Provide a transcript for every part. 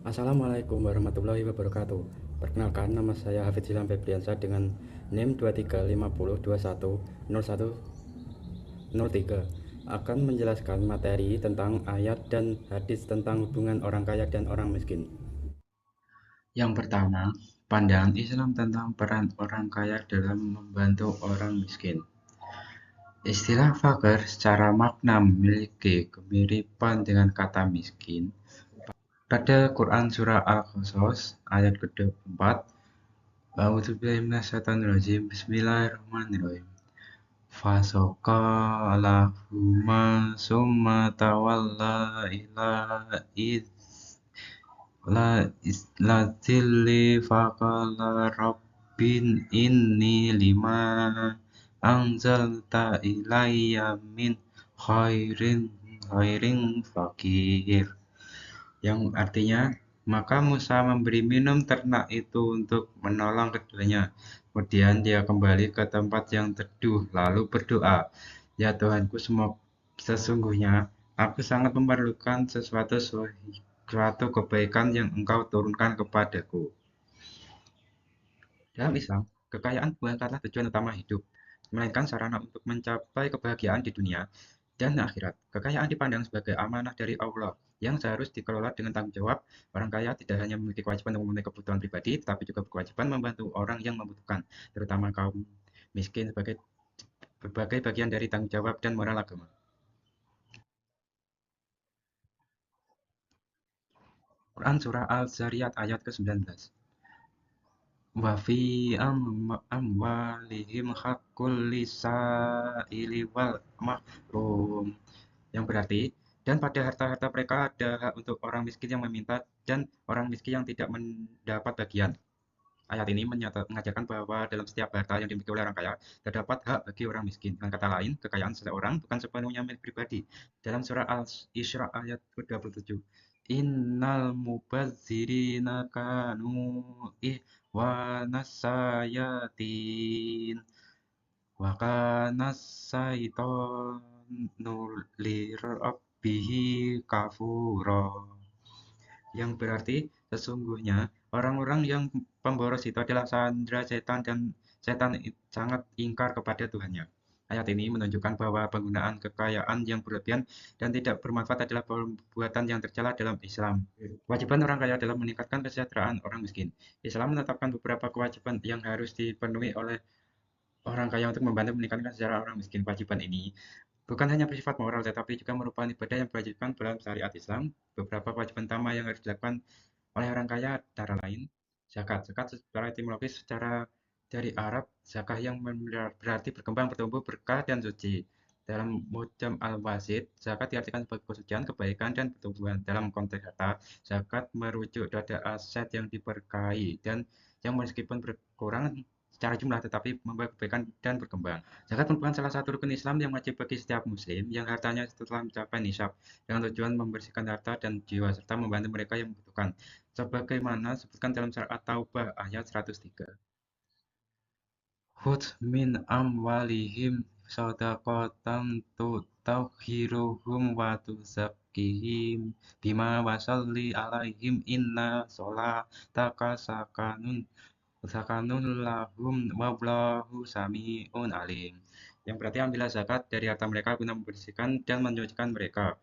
Assalamualaikum warahmatullahi wabarakatuh. Perkenalkan, nama saya Hafidz Ilham Febriansyah dengan NIM 2350210103 akan menjelaskan materi tentang ayat dan hadis tentang hubungan orang kaya dan orang miskin. Yang pertama, pandangan Islam tentang peran orang kaya dalam membantu orang miskin. Istilah fakir secara makna memiliki kemiripan dengan kata miskin. Pada Quran Surah Al-Qasas ayat ke-24, A'udzubillahiminasyaitonirrajim, Bismillahirrahmanirrahim. Fasoqa lahuma summa tawalla ila Latilli faqala rabbin inni lima anzalta ilayya min khairin khairin fakir, yang artinya maka Musa memberi minum ternak itu untuk menolong keduanya. Kemudian dia kembali ke tempat yang teduh lalu berdoa, ya Tuhanku, sesungguhnya aku sangat memerlukan suatu kebaikan yang Engkau turunkan kepadaku. Dalam Islam, kekayaan bukanlah tujuan utama hidup, melainkan sarana untuk mencapai kebahagiaan di dunia dan akhirat. Kekayaan dipandang sebagai amanah dari Allah yang seharus dikelola dengan tanggung jawab. Orang kaya tidak hanya memiliki kewajiban untuk memenuhi kebutuhan pribadi, tetapi juga berkewajiban membantu orang yang membutuhkan, terutama kaum miskin, sebagai berbagai bagian dari tanggung jawab dan moral agama. Quran Surah Al-Zariyat ayat ke-19. Wa fi amwalihim haqqul lisaili wal mahrum, yang berarti dan pada harta-harta mereka ada hak untuk orang miskin yang meminta dan orang miskin yang tidak mendapat bagian. Ayat ini mengajarkan bahwa dalam setiap harta yang dimiliki oleh orang kaya terdapat hak bagi orang miskin. Dengan kata lain, kekayaan seseorang bukan sepenuhnya milik pribadi. Dalam surah Al-Isra ayat ke-27, Innal mubazzirina kanu ihwana sayatin wa kana syaitanu lirabbihi kafura, yang berarti sesungguhnya orang-orang yang pemboros itu adalah sandera setan dan setan sangat ingkar kepada Tuhannya. Ayat ini menunjukkan bahwa penggunaan kekayaan yang berlebihan dan tidak bermanfaat adalah perbuatan yang tercela dalam Islam. Kewajiban orang kaya adalah meningkatkan kesejahteraan orang miskin. Islam menetapkan beberapa kewajiban yang harus dipenuhi oleh orang kaya untuk membantu meningkatkan kesejahteraan orang miskin. Kewajiban ini bukan hanya bersifat moral, tetapi juga merupakan ibadah yang diwajibkan dalam syariat Islam. Beberapa kewajiban utama yang harus dilakukan oleh orang kaya antara lain zakat. Zakat secara etimologis secara dari Arab, zakah yang berarti berkembang, bertumbuh, berkah, dan suci. Dalam Mu'jam al-Wasit, zakat diartikan sebagai kesucian, kebaikan, dan pertumbuhan. Dalam konteks harta, zakat merujuk pada aset yang diberkahi dan yang meskipun berkurang secara jumlah tetapi membawa kebaikan dan berkembang. Zakat merupakan salah satu rukun Islam yang wajib bagi setiap muslim yang hartanya setelah mencapai nisab, dengan tujuan membersihkan harta dan jiwa serta membantu mereka yang membutuhkan, sebagaimana disebutkan dalam surat At-Taubah ayat 103. Khudz min amwalihim shadaqatan tutahhiruhum wa tuzakkihim bima wasalli alaihim inna sholataka sakanun lahum wallahu sami'un alim, yang berarti ambillah zakat dari harta mereka guna membersihkan dan menyucikan mereka,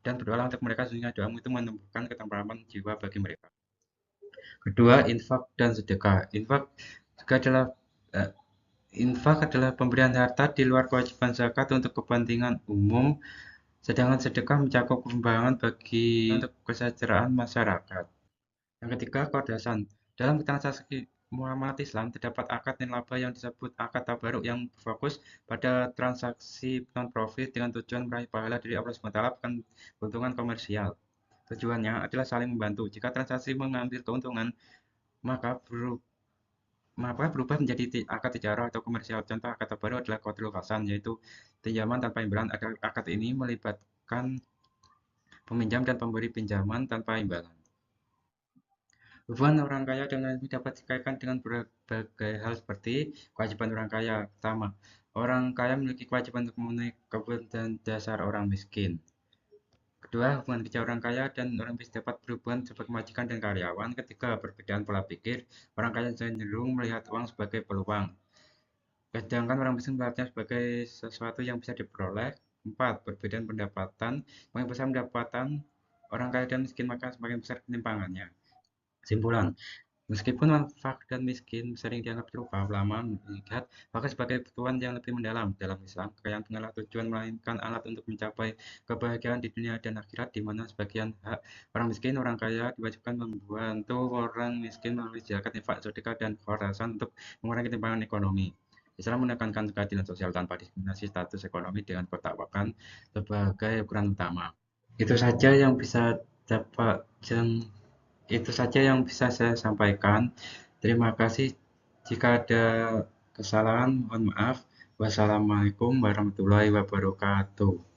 dan berdoalah untuk mereka, sesungguhnya doamu itu menumbuhkan ketentraman jiwa bagi mereka. Kedua, infak dan sedekah. Juga adalah eh, infak adalah pemberian harta di luar kewajiban zakat untuk kepentingan umum, sedangkan sedekah mencakup sumbangan bagi untuk kesejahteraan masyarakat. Yang ketiga, kodasan. Dalam transaksi muamalat Islam terdapat akad nilaba yang disebut akad tabaruk yang fokus pada transaksi non-profit dengan tujuan meraih pahala dari Allah SWT, bukan keuntungan komersial. Tujuannya adalah saling membantu. Jika transaksi mengambil keuntungan, maka berubah menjadi akad tijarah atau komersial. Contoh akad tabaruk adalah qardul hasan, yaitu pinjaman tanpa imbalan. Akad ini melibatkan peminjam dan pemberi pinjaman tanpa imbalan. Hubungan orang kaya dengan ini dapat dikaitkan dengan berbagai hal seperti kewajiban orang kaya. Pertama, orang kaya memiliki kewajiban untuk memenuhi kebutuhan dasar orang miskin. Kedua, hubungan kerja orang kaya dan orang miskin dapat berhubungan sebagai majikan dan karyawan. Ketiga, perbedaan pola pikir. Orang kaya cenderung melihat uang sebagai peluang, sedangkan orang miskin melihatnya sebagai sesuatu yang bisa diperoleh. Empat, perbedaan pendapatan. Semakin besar pendapatan orang kaya dan miskin, maka semakin besar ketimpangannya. Kesimpulan, meskipun manfaat dan miskin sering dianggap serupa, ulama melihat bahkan sebagai kebutuhan yang lebih mendalam. Dalam Islam, kekayaan bukanlah tujuan, melainkan alat untuk mencapai kebahagiaan di dunia dan akhirat, di mana sebagian hak orang miskin, orang kaya diwajibkan membantu orang miskin melalui zakat, infak, sedekah, dan khurasan untuk mengurangi ketimpangan ekonomi. Islam menekankan keadilan sosial tanpa diskriminasi status ekonomi dengan ketakwakan sebagai ukuran utama. Itu saja yang bisa dapat yang itu saja yang bisa saya sampaikan. Terima kasih. Jika ada kesalahan, mohon maaf. Wassalamualaikum warahmatullahi wabarakatuh.